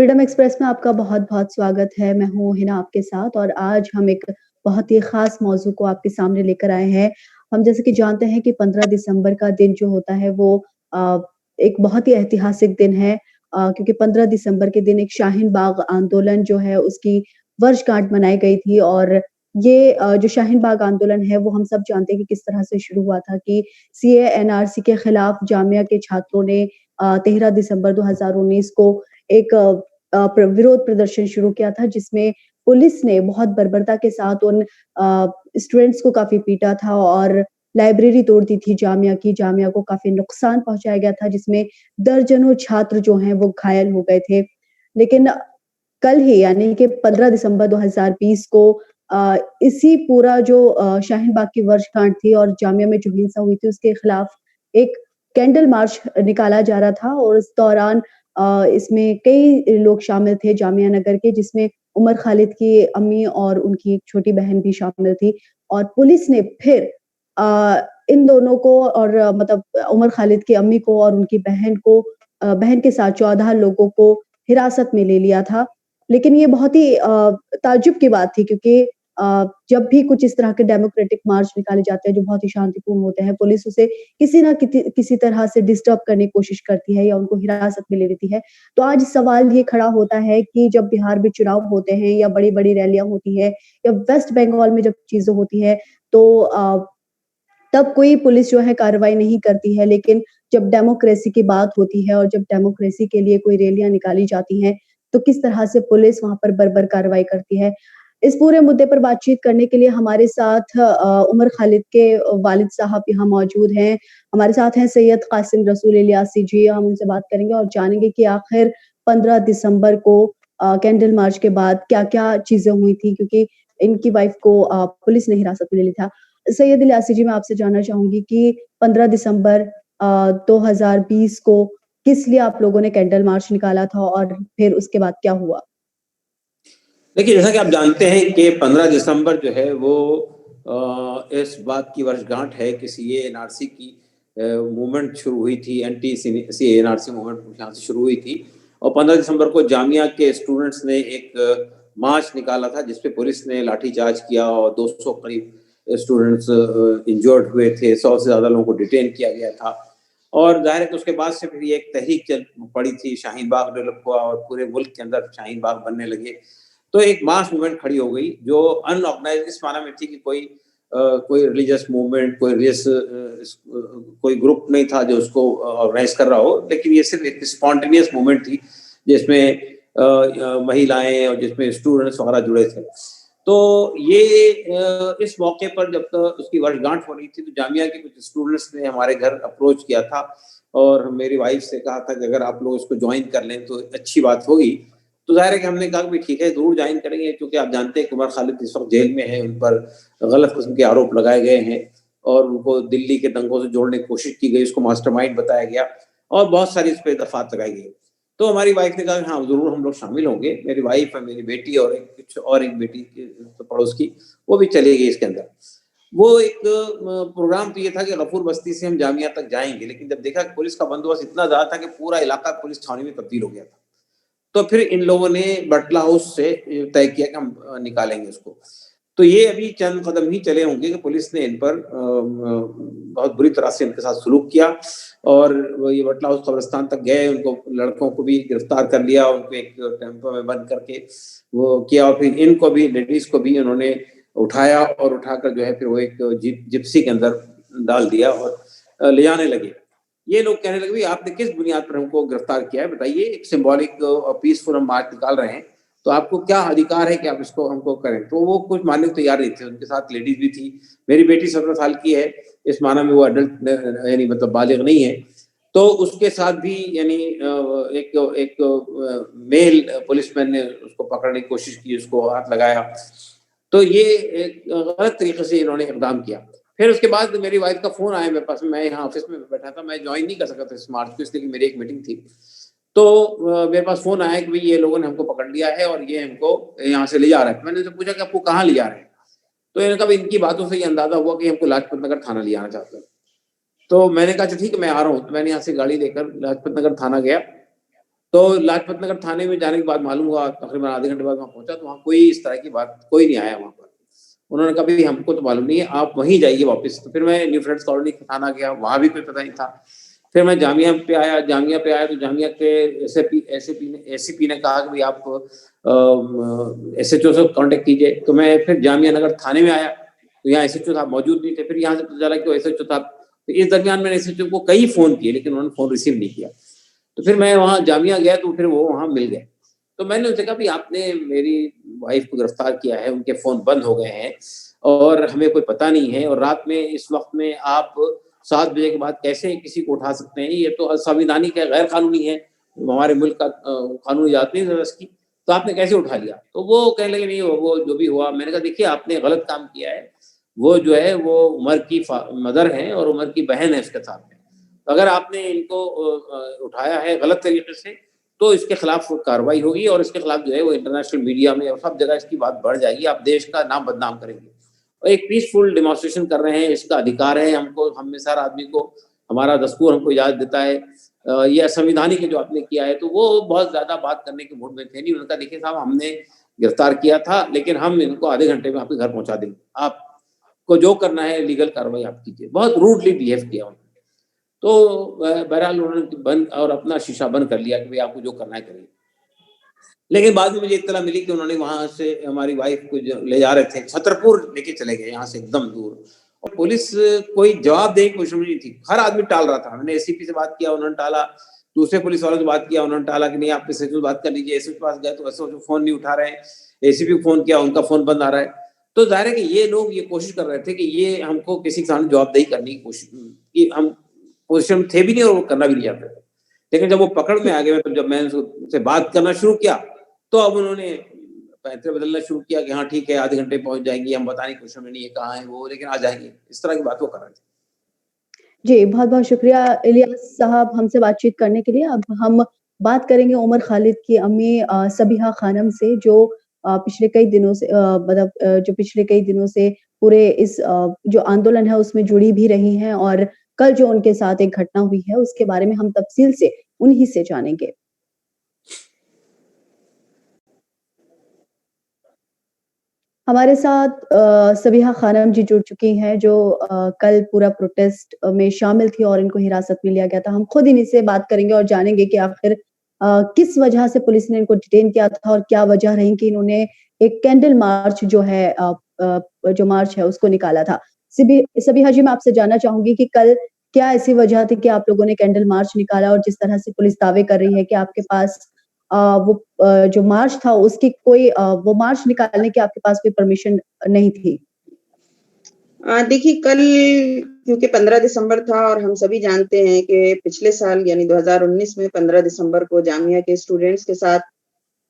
Freedom express में आपका बहुत-बहुत स्वागत है। मैं हूँ हिना आपके साथ और आज हम एक बहुत ही ख़ास मौज़ू को आपके सामने लेकर आए हैं। हम जैसे कि जानते हैं कि 15 दिसंबर का दिन जो होता है वो अ, एक बहुत ही ऐतिहासिक दिन है क्योंकि 15 दिसंबर के दिन एक शाहीन बाग आंदोलन जो है उसकी वर्षगांठ मनाई गई थी और ये जो शाहीन बाग आंदोलन है वो हम सब जानते हैं कि किस तरह से शुरू हुआ था कि सीए एनआरसी के खिलाफ जामिया के छात्रों ने 13 दिसंबर 2019 को एक विरोध प्रदर्शन शुरू किया था जिसमें पुलिस ने बहुत बर्बरता के साथ उन स्टूडेंट्स को काफ़ी पीटा था और लाइब्रेरी तोड़ दी थी जामिया की। जामिया को काफ़ी नुकसान पहुँचाया गया था जिसमें दर्जनों छात्र जो हैं वो घायल हो गए थे। लेकिन कल ही यानी कि 15 दिसंबर 2020 को इसी पूरा जो शाहीन बाग की वर्षगांठ थी और जामिया में जो हिंसा हुई थी उसके खिलाफ एक कैंडल मार्च निकाला जा रहा था और इस दौरान इसमें कई लोग शामिल थे जामिया नगर के जिसमें उमर खालिद की अम्मी और उनकी एक छोटी बहन भी शामिल थी और पुलिस ने फिर इन दोनों को और मतलब उमर खालिद की अम्मी को और उनकी बहन को बहन के साथ 14 लोगों को हिरासत में ले लिया था। लेकिन ये बहुत ही ताज्जुब की बात थी क्योंकि जब भी कुछ इस तरह के डेमोक्रेटिक मार्च निकाले जाते हैं जो बहुत ही शांतिपूर्ण होते हैं, पुलिस उसे किसी तरह से डिस्टर्ब करने की कोशिश करती है या उनको हिरासत में ले लेती है। तो आज सवाल ये खड़ा होता है कि जब बिहार में चुनाव होते हैं या बड़ी-बड़ी रैलियाँ होती हैं या वेस्ट बंगाल में जब चीज़ें होती हैं तो तब कोई पुलिस जो है कार्रवाई नहीं करती है। लेकिन जब डेमोक्रेसी की बात होती है और जब डेमोक्रेसी के लिए कोई रैलियाँ निकाली जाती हैं, तो किस तरह से पुलिस वहाँ पर बर्बर कार्रवाई करती है। इस पूरे मुद्दे पर बातचीत करने के लिए हमारे साथ उमर खालिद के वालिद साहब यहाँ मौजूद हैं। हमारे साथ हैं सैयद कासिम रसूल इलियासी जी, हम उनसे बात करेंगे और जानेंगे कि आखिर 15 दिसंबर को कैंडल मार्च के बाद क्या-क्या चीज़ें हुई थी क्योंकि इनकी वाइफ को पुलिस ने हिरासत में ले लिया था। सैयद इलियासी जी, मैं आपसे जानना चाहूँगी कि 15 दिसंबर 2020 को किस लिए आप लोगों ने कैंडल मार्च निकाला था और फिर उसके बाद क्या हुआ? देखिए, जैसा कि आप जानते हैं कि 15 दिसंबर जो है वो इस बात की वर्षगांठ है कि सीए एनआरसी की मूवमेंट शुरू हुई थी, एंटी सीए एनआरसी मूवमेंट यहाँ से शुरू हुई थी और 15 दिसंबर को जामिया के स्टूडेंट्स ने एक मार्च निकाला था जिस पे पुलिस ने लाठीचार्ज किया और 200 करीब स्टूडेंट्स इंजर्ड हुए थे, 100 से ज़्यादा लोगों को डिटेन किया गया था और ज़ाहिर है कि उसके बाद से फिर ये एक तहरीक चल पड़ी थी, शाहीन बाग डेवलप हुआ और पूरे मुल्क के अंदर शाहीन बाग बनने लगे। तो एक मास मूवमेंट खड़ी हो गई जो अनऑर्गेनाइज्ड इस माना में थी कि कोई रिलीजियस मूवमेंट, कोई ग्रुप नहीं था जो उसको ऑर्गेनाइज कर रहा हो, लेकिन ये सिर्फ एक स्पॉन्टेनियस मूवमेंट थी जिसमें महिलाएं और जिसमें स्टूडेंट्स वगैरह जुड़े थे। तो ये इस मौके पर जब उसकी वर्षगांठ हो रही थी तो जामिया के कुछ स्टूडेंट्स ने हमारे घर अप्रोच किया था और मेरी वाइफ से कहा था कि अगर आप लोग इसको ज्वाइन कर लें तो अच्छी बात होगी। तो ज़ाहिर है कि हमने कहा कि ठीक है, ज़रूर जॉइन करेंगे क्योंकि आप जानते हैं कि उमर खालिद इस वक़्त जेल में है, उन पर गलत किस्म के आरोप लगाए गए हैं और उनको दिल्ली के दंगों से जोड़ने की कोशिश की गई, उसको मास्टरमाइंड बताया गया और बहुत सारी इस पे दफ़ात लगाई गई। तो हमारी वाइफ़ ने कहा कि हाँ, ज़रूर हम लोग शामिल होंगे। मेरी वाइफ़ है, मेरी बेटी और एक बेटी पड़ोस की, वो भी चली गई इसके अंदर। वो एक प्रोग्राम तो ये था कि गफूर बस्ती से हम जामिया तक जाएँगे, लेकिन जब देखा कि पुलिस का बंदोबस्त इतना ज़्यादा था कि पूरा इलाका पुलिस छावनी में तब्दील हो गया था। तो फिर इन लोगों ने बटला हाउस से तय किया कि हम निकालेंगे इसको। तो ये अभी चंद कदम ही चले होंगे कि पुलिस ने इन पर बहुत बुरी तरह से इनके साथ सलूक किया और वो ये बटला हाउस कब्रिस्तान तक गए, उनको लड़कों को भी गिरफ्तार कर लिया, उनको एक टेम्पो में बंद करके वो किया और फिर इनको भी लेडीज़ को भी उन्होंने उठाया और उठाकर जो है फिर वो एक जिप्सी के अंदर डाल दिया और ले जाने लगे। ये लोग कहने लगे, "भई आपने किस बुनियाद पर हमको गिरफ्तार किया है बताइए? एक सिंबॉलिक और पीसफुल हम मार्च निकाल रहे हैं, तो आपको क्या अधिकार है कि आप इसको हमको करें?" तो वो कुछ मानने को तैयार नहीं थे, उनके साथ लेडीज़ भी थी। मेरी बेटी 17 साल की है, इस माना में वो अडल्ट यानी मतलब बालिग नहीं है। तो उसके साथ भी यानी एक एक मेल पुलिसमैन ने उसको पकड़ने की कोशिश की, उसको हाथ लगाया। तो ये एक गलत तरीके से इन्होंने इक़दाम किया। फिर उसके बाद मेरी वाइफ़ का फ़ोन आया मेरे पास, मैं यहाँ ऑफ़िस में बैठा था, मैं जॉइन नहीं कर सका था इस मार्च को इसलिए कि मेरी एक मीटिंग थी। तो मेरे पास फ़ोन आया कि भई ये लोगों ने हमको पकड़ लिया है और ये हमको यहाँ से ले जा रहे हैं। मैंने उनसे पूछा कि आपको कहाँ ले जा रहे हैं? तो इन्होंने कहा इनकी बातों से ये अंदाज़ा हुआ कि हमको लाजपत नगर थाना ले जाना चाहते हैं। तो मैंने कहा अच्छा ठीक है मैं आ रहा हूँ। तो मैंने यहाँ से गाड़ी लेकर लाजपत नगर थाना गया तो लाजपत नगर थाने में जाने के बाद मालूम हुआ, तकरीबन आधे घंटे बाद वहाँ पहुँचा, तो वहाँ कोई इस तरह की बात कोई नहीं आया वहाँ पर। उन्होंने कहा भई हमको तो मालूम नहीं है, आप वहीं जाइए वापस। तो फिर मैं न्यू फ्रेंड्स कॉलोनी थाना गया, वहाँ भी कोई पता नहीं था। फिर मैं जामिया पे आया तो जामिया के एसीपी ने कहा कि भई आप एसएचओ से कॉन्टैक्ट कीजिए। तो मैं फिर जामिया नगर थाने में आया, तो यहाँ एसएचओ साहब मौजूद नहीं थे। फिर यहाँ से पता चला कि वो एसएचओ साहब, तो इस दरमियान मैंने एसएचओ को कई फ़ोन किए, लेकिन उन्होंने फ़ोन रिसीव नहीं किया। तो फिर मैं वहाँ जामिया गया, तो फिर वो वहाँ मिल गए। तो मैंने उनसे कहा, "भई आपने मेरी वाइफ़ को गिरफ्तार किया है, उनके फ़ोन बंद हो गए हैं और हमें कोई पता नहीं है, और रात में इस वक़्त में आप 7 बजे के बाद कैसे किसी को उठा सकते हैं? ये तो असंवैधानिक है, गैर कानूनी है, हमारे मुल्क का कानूनी इजाज़त नहीं है इसकी, तो आपने कैसे उठा लिया?" तो वो कहने लगे, "नहीं, वो जो भी हुआ।" मैंने कहा, "देखिए, आपने गलत काम किया है। वो जो है, वो उमर की मदर हैं और उमर की बहन है उसके साथ में। तो अगर आपने इनको उठाया है गलत तरीके से, तो इसके खिलाफ कार्रवाई होगी और इसके खिलाफ जो है वो इंटरनेशनल मीडिया में और सब जगह इसकी बात बढ़ जाएगी, आप देश का नाम बदनाम करेंगे। और एक पीसफुल डेमोंस्ट्रेशन कर रहे हैं, इसका अधिकार है हमको, हम में से हर आदमी को, हमारा दस्तूर हमको इजाज़त देता है। ये असंवैधानिक है जो आपने किया है।" तो वो बहुत ज़्यादा बात करने के मूड में थे नहीं। उन्होंने कहा, "देखिए साहब, हमने गिरफ्तार किया था, लेकिन हम इनको आधे घंटे में आपके घर पहुँचा देंगे। आपको जो करना है लीगल कार्रवाई आप कीजिए।" बहुत रूडली बिहेव किया उन्होंने। तो बहरहाल उन्होंने बंद और अपना शीशा बंद कर लिया कि भई आपको जो करना है करिए। लेकिन बाद में मुझे इत्तला मिली कि उन्होंने वहाँ से हमारी वाइफ़ को जो ले जा रहे थे, छतरपुर लेके चले गए यहाँ से एकदम दूर, और पुलिस कोई जवाब देने की कोशिश में नहीं थी। हर आदमी टाल रहा था। मैंने एसीपी से बात किया, उन्होंने टाला। दूसरे पुलिस वालों से बात किया, उन्होंने टाला कि नहीं, आप एसएचओ से बात कर लीजिए। एसएचओ के पास गए तो एसएचओ फ़ोन नहीं उठा रहे हैं। एसीपी को फ़ोन किया, उनका फ़ोन बंद आ रहा है। तो ज़ाहिर है कि ये लोग ये कोशिश कर रहे थे कि ये हमको किसी के सामने जवाबदेही करने की कोशिश, कि हम पोज़ीशन में थे भी नहीं और वो करना भी नहीं चाहते थे। लेकिन जब वो पकड़ में आ गए, तो जब मैंने उनसे बात करना शुरू किया, तो अब उन्होंने पैंतरे बदलना शुरू किया कि हाँ ठीक है, आधे घंटे में पहुँच जाएँगी, हम बताने की कोशिश में नहीं है कहाँ है वो, लेकिन आ जाएँगे। इस तरह की बात वो कर रहे थे। जी, बहुत-बहुत शुक्रिया इलियास साहब हमसे बातचीत करने के लिए। अब हम बात करेंगे उमर खालिद की अम्मी सबिहा खानम से, जो पिछले कई दिनों से जो पिछले कई दिनों से पूरे इस जो आंदोलन है उसमें जुड़ी भी रही हैं, और कल जो उनके साथ एक घटना हुई है उसके बारे में हम तफ़सील से उन्हीं से जानेंगे। हमारे साथ सबिहा खानम जी जुड़ चुकी हैं, जो कल पूरा प्रोटेस्ट में शामिल थी और इनको हिरासत में लिया गया था। हम खुद इन्हीं से बात करेंगे और जानेंगे कि आखिर किस वजह से पुलिस ने इनको डिटेन किया था और क्या वजह रही कि इन्होंने एक कैंडल मार्च जो है जो मार्च है उसको निकाला था। सबिहा जी, मैं आपसे जानना चाहूँगी कि कल क्या ऐसी वजह थी कि आप लोगों ने कैंडल मार्च निकाला, और जिस तरह से पुलिस दावे कर रही है कि आपके पास अ, वो जो मार्च था उसकी कोई वो मार्च निकालने की आपके पास कोई परमिशन नहीं थी? देखिए कल क्योंकि 15 दिसंबर था और हम सभी जानते हैं कि पिछले साल यानी 2019 में 15 दिसंबर को जामिया के स्टूडेंट्स के साथ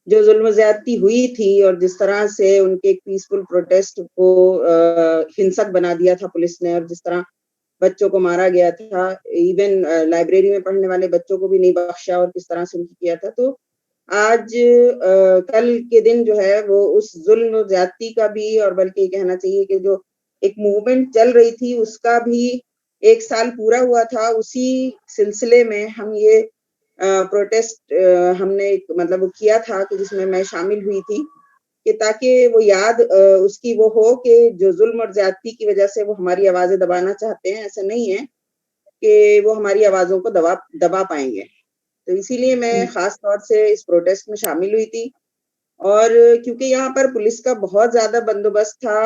जो ज़ुल्म-ज़्यादती हुई थी और जिस तरह से उनके एक पीसफुल प्रोटेस्ट को हिंसक बना दिया था पुलिस ने, और जिस तरह बच्चों को मारा गया था, इवन लाइब्रेरी में पढ़ने वाले बच्चों को भी नहीं बख्शा और किस तरह से उनकी किया था। तो आज कल के दिन जो है वो उस ज़ुल्म ज़्यादती का भी, और बल्कि कहना चाहिए कि जो एक मूवमेंट चल रही थी उसका भी 1 साल पूरा हुआ था। उसी सिलसिले में हम ये प्रोटेस्ट हमने एक मतलब किया था कि जिसमें मैं शामिल हुई थी, कि ताकि वो याद उसकी वो हो कि जो ज़ुल्म और ज़्यादती की वज़ह से वो हमारी आवाज़ें दबाना चाहते हैं, ऐसा नहीं है कि वो हमारी आवाज़ों को दबा दबा पाएँगे। तो इसीलिए मैं हुँ। ख़ास तौर से इस प्रोटेस्ट में शामिल हुई थी, और क्योंकि यहाँ पर पुलिस का बहुत ज़्यादा बंदोबस्त था,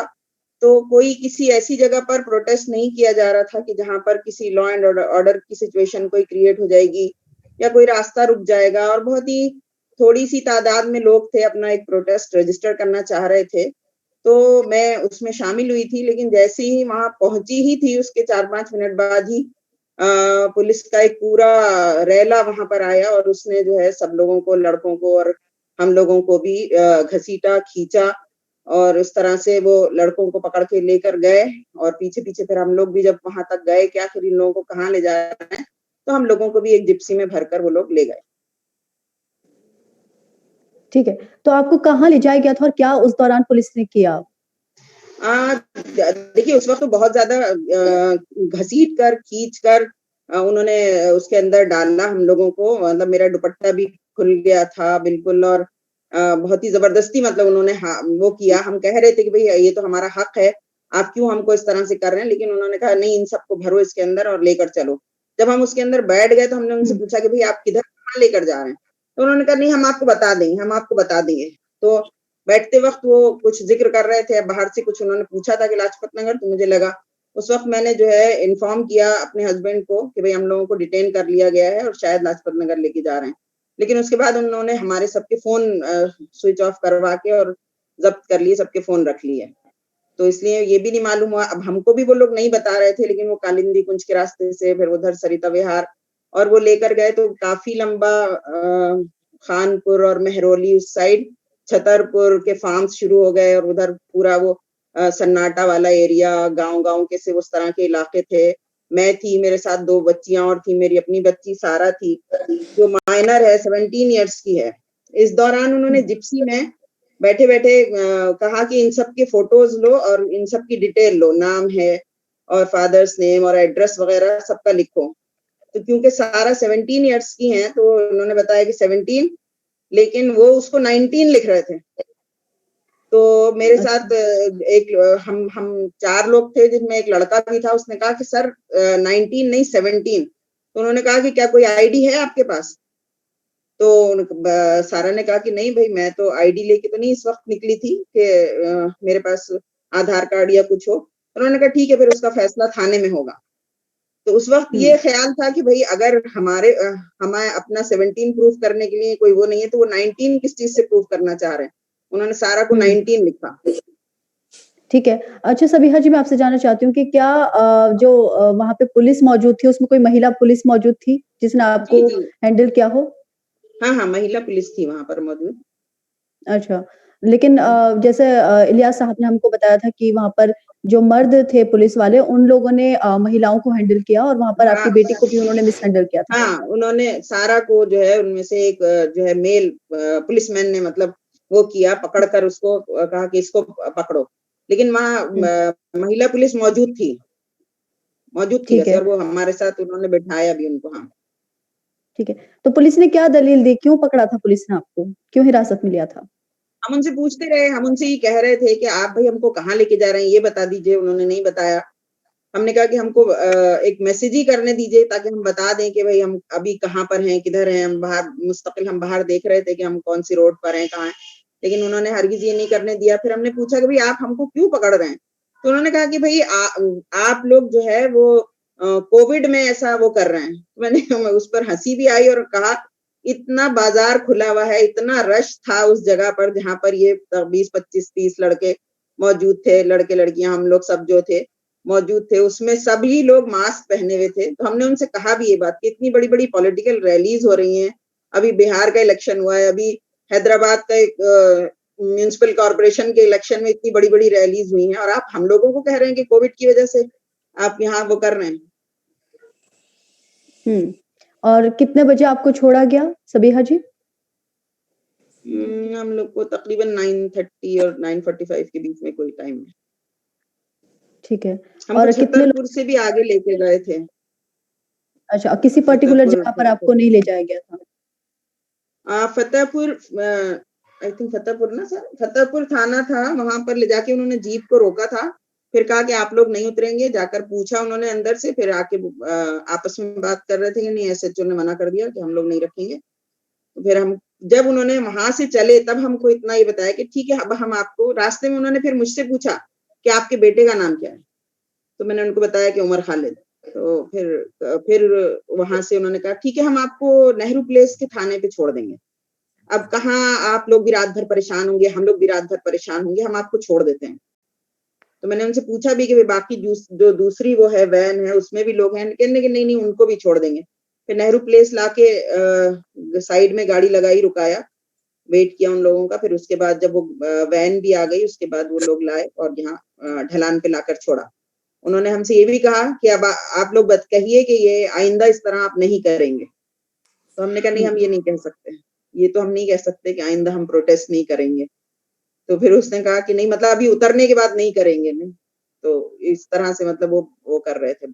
तो कोई किसी ऐसी जगह पर प्रोटेस्ट नहीं किया जा रहा था कि जहाँ पर किसी लॉ एंड ऑर्डर की सिचुएशन कोई क्रिएट हो जाएगी या कोई रास्ता रुक जाएगा, और बहुत ही थोड़ी-सी तादाद में लोग थे अपना एक प्रोटेस्ट रजिस्टर करना चाह रहे थे। तो मैं उसमें शामिल हुई थी, लेकिन जैसे ही वहाँ पहुँची ही थी उसके 4-5 मिनट बाद ही पुलिस का एक पूरा रैला वहाँ पर आया और उसने जो है सब लोगों को, लड़कों को और हम लोगों को भी घसीटा, खींचा, और इस तरह से वो लड़कों को पकड़ के लेकर गए, और पीछे-पीछे फिर हम लोग भी जब वहाँ तक गए कि आखिर इन लोगों को कहाँ ले जा रहे हैं, तो हम लोगों को भी एक जिप्सी में भरकर वो लोग ले गए। ठीक है, तो आपको कहाँ ले जाया गया था और क्या उस दौरान पुलिस ने किया? देखिए उस वक़्त तो बहुत ज़्यादा घसीट कर, खींच कर उन्होंने उसके अंदर डाला हम लोगों को, मतलब मेरा दुपट्टा भी खुल गया था बिल्कुल और बहुत ही ज़बरदस्ती मतलब उन्होंने वो किया। हम कह रहे थे कि भई ये तो हमारा हक है, आप क्यों हमको इस तरह से कर रहे हैं? लेकिन उन्होंने कहा नहीं इन सबको भरो इसके अंदर और लेकर चलो। जब हम उसके अंदर बैठ गए तो हमने उनसे हुँ। पूछा कि भई आप किधर कहाँ लेकर जा रहे हैं? तो उन्होंने कहा नहीं हम आपको बता देंगे, हम आपको बता देंगे। तो बैठते वक़्त वो कुछ ज़िक्र कर रहे थे, बाहर से कुछ उन्होंने पूछा था कि लाजपत नगर, तो मुझे लगा उस वक़्त मैंने जो है इन्फॉर्म किया अपने हस्बैंड को कि भई हम लोगों को डिटेन कर लिया गया है और शायद लाजपत नगर लेके जा रहे हैं। लेकिन उसके बाद उन्होंने हमारे सबके फ़ोन स्विच ऑफ करवा के और ज़ब्त कर लिए, सबके फ़ोन रख लिए। तो इसलिए ये भी नहीं मालूम हुआ, अब हमको भी वो लोग नहीं बता रहे थे, लेकिन वो कालिंदी कुंज के रास्ते से फिर उधर सरिता विहार और वो लेकर गए तो काफ़ी लंबा खानपुर और मेहरौली उस साइड, छतरपुर के फार्म्स शुरू हो गए और उधर पूरा वो सन्नाटा वाला एरिया, गाँव-गाँव के से उस तरह के इलाके थे। मैं थी, मेरे साथ 2 बच्चियाँ और थी, मेरी अपनी बच्ची सारा थी, जो माइनर है, 17 इयर्स की है। इस दौरान उन्होंने हुँ। जिप्सी में बैठे-बैठे कहा कि इन सब के फ़ोटोज़ लो और इन सब की डिटेल लो, नाम है और फादर्स नेम और एड्रेस वगैरह सबका लिखो। तो क्योंकि सारा 17 इयर्स की हैं, तो उन्होंने बताया कि 17 लेकिन वो उसको 19 लिख रहे थे। तो मेरे अच्छा। साथ हम 4 लोग थे जिनमें एक लड़का भी था, उसने कहा कि सर 19 नहीं 17 तो उन्होंने कहा कि क्या कोई आईडी है आपके पास? तो सारा ने कहा कि नहीं भई मैं तो आईडी लेके तो नहीं इस वक़्त निकली थी कि मेरे पास आधार कार्ड या कुछ हो। उन्होंने कहा ठीक है फिर उसका फैसला थाने में होगा। तो उस वक़्त हुँ। ये ख़्याल था कि भई अगर हमें अपना 17 प्रूफ़ करने के लिए कोई वो नहीं है तो वो 19 किस चीज़ से प्रूफ़ करना चाह रहे हैं। उन्होंने सारा को हुँ। 19 लिखा। ठीक है। अच्छा सबिहा जी मैं आपसे जानना चाहती हूँ कि क्या जो वहाँ पे पुलिस मौजूद थी उसमें कोई महिला पुलिस मौजूद थी, जिसने जी, आपको जी। हैंडल किया हो? हाँ, हाँ, महिला पुलिस थी वहाँ पर मौजूद। अच्छा। लेकिन हुँ। जैसे इलियास साहब ने हमको बताया था कि वहाँ पर जो मर्द थे पुलिस वाले उन लोगों ने महिलाओं को हैंडल किया और वहाँ पर हाँ, आपकी बेटी को भी उन्होंने मिसहैंडल किया था। हाँ, उन्होंने सारा को जो है उनमें से एक जो है मेल पुलिसमैन ने मतलब वो किया, पकड़ कर उसको कहा कि इसको पकड़ो। लेकिन वहाँ हुँ। महिला पुलिस मौजूद थी ठीक वैसे है, और वो हमारे साथ उन्होंने बिठाया भी उनको हाँ। ठीक है। तो पुलिस ने क्या दलील दी? क्यों पकड़ा था पुलिस ने आपको? क्यों हिरासत में लिया था? हम उनसे पूछते रहे, हम उनसे ये कह रहे थे कि आप भई हमको कहाँ लेके जा रहे हैं, ये बता दीजिए, उन्होंने नहीं बताया। हमने कहा कि हमको एक मैसेज ही करने दीजिए ताकि हम बता दें कि भई हम अभी कहाँ पर हैं, किधर हैं, हम बाहर देख रहे थे कि हम कौन-सी रोड पर हैं, कहाँ हैं। लेकिन उन्होंने हरगिज़ ये नहीं करने दिया। फिर हमने पूछा कि भई आप हमको क्यों पकड़ रहे हैं? तो उन्होंने कहा कि भई आप लोग जो है वो कोविड में ऐसा वो कर रहे हैं। मैंने उस पर हँसी भी आई और कहा इतना बाज़ार खुला हुआ है, इतना रश था उस जगह पर जहाँ पर ये 20, 25, 30 लड़के मौजूद थे, लड़के-लड़कियाँ हम लोग सब जो थे मौजूद थे, उसमें सभी लोग मास्क पहने हुए थे। तो हमने उनसे कहा भी ये बात कि इतनी बड़ी-बड़ी पॉलिटिकल रैलीज़ हो रही हैं। अभी बिहार का इलेक्शन हुआ है, अभी हैदराबाद का एक म्युनिसिपल कॉर्पोरेशन के इलेक्शन में इतनी बड़ी-बड़ी रैलीज़ हुई हैं और आप हम लोगों को कह रहे हैं कि कोविड की वजह से आप यहाँ वो कर रहे हैं। हुँ। और कितने बजे आपको छोड़ा गया, सबिहा जी? हम लोग को तकरीबन 9:30 और 9:45 के बीच में कोई टाइम है। ठीक है। हमको और कितने लोग छतरपुर से भी आगे लेके गए थे। अच्छा, किसी पर्टिकुलर छतरपुर जगह पर आपको नहीं ले जाया गया था? फतेहपुर आई थिंक फतेहपुर ना सर? फतेहपुर थाना था, वहाँ पर ले जाके उन्होंने जीप को रोका था। फिर कहा कि आप लोग नहीं उतरेंगे, जाकर पूछा उन्होंने अंदर से, फिर आके आपस में बात कर रहे थे कि नहीं एसएचओ ने मना कर दिया कि हम लोग नहीं रखेंगे। तो फिर हम जब उन्होंने वहाँ से चले तब हमको इतना ये बताया कि ठीक है, अब हम आपको रास्ते में उन्होंने फिर मुझसे पूछा कि आपके बेटे का नाम क्या है? तो मैंने उनको बताया कि उमर खालिद। तो फिर वहाँ से उन्होंने कहा ठीक है, हम आपको नेहरू प्लेस के थाने पे छोड़ देंगे। अब कहाँ आप लोग भी रात भर परेशान होंगे, हम लोग भी रात भर परेशान होंगे, हम आपको छोड़ देते हैं। तो मैंने उनसे पूछा भी कि बाकी जो दूसरी वो है वैन है उसमें भी लोग हैं? कहने लगे नहीं, नहीं उनको भी छोड़ देंगे। फिर नेहरू प्लेस लाके साइड में गाड़ी लगाई, रुकाया, वेट किया उन लोगों का, फिर उसके बाद जब वो वैन भी आ गई उसके बाद वो लोग लाए और यहाँ ढलान पे लाकर छोड़ा। उन्होंने हमसे ये भी कहा कि अब आप लोग कहिए कि ये आइंदा इस तरह आप नहीं करेंगे। तो हमने कहा नहीं हुँ। हम ये नहीं कह सकते। ये तो हम नहीं कह सकते कि आइंदा हम प्रोटेस्ट नहीं करेंगे। तो फिर उसने कहा कि नहीं मतलब अभी उतरने के बाद नहीं करेंगे नहीं। तो इस तरह से मतलब वो कर रहे थे।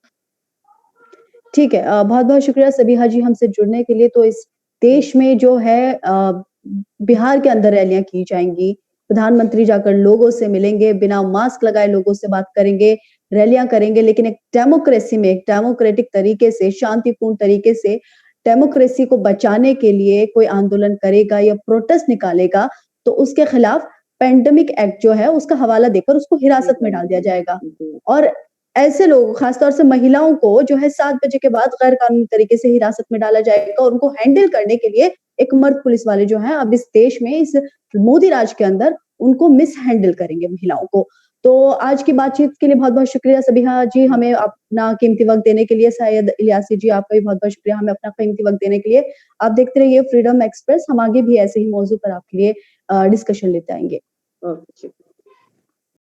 ठीक है बहुत-बहुत शुक्रिया सबिहा जी हमसे जुड़ने के लिए। तो इस देश में जो है बिहार के अंदर रैलियां की जाएंगी, प्रधानमंत्री जाकर लोगों से मिलेंगे, बिना मास्क लगाए लोगों से बात करेंगे, रैलियां करेंगे, लेकिन एक डेमोक्रेसी में, एक डेमोक्रेटिक तरीके से, शांतिपूर्ण तरीके से डेमोक्रेसी को बचाने के लिए कोई आंदोलन करेगा या प्रोटेस्ट निकालेगा, तो उसके खिलाफ पेंडेमिक एक्ट जो है उसका हवाला देकर उसको हिरासत में डाल दिया जाएगा। और ऐसे लोग, खासतौर से महिलाओं को जो है 7 बजे के बाद गैर कानूनी तरीके से हिरासत में डाला जाएगा और उनको हैंडल करने के लिए एक मर्द पुलिस वाले जो हैं अब इस देश में, इस मोदी राज के अंदर उनको मिस हैंडल करेंगे महिलाओं को। तो आज की बातचीत के लिए बहुत-बहुत शुक्रिया सबिहा जी, हमें अपना कीमती वक़्त देने के लिए। सैयद इलियासी जी, आपका भी बहुत-बहुत शुक्रिया हमें अपना कीमती वक़्त देने के लिए। आप देखते रहिए फ्रीडम एक्सप्रेस, हम आगे भी ऐसे ही मौजू पर आपके लिए डिस्कशन लेते आएँगे। ओके।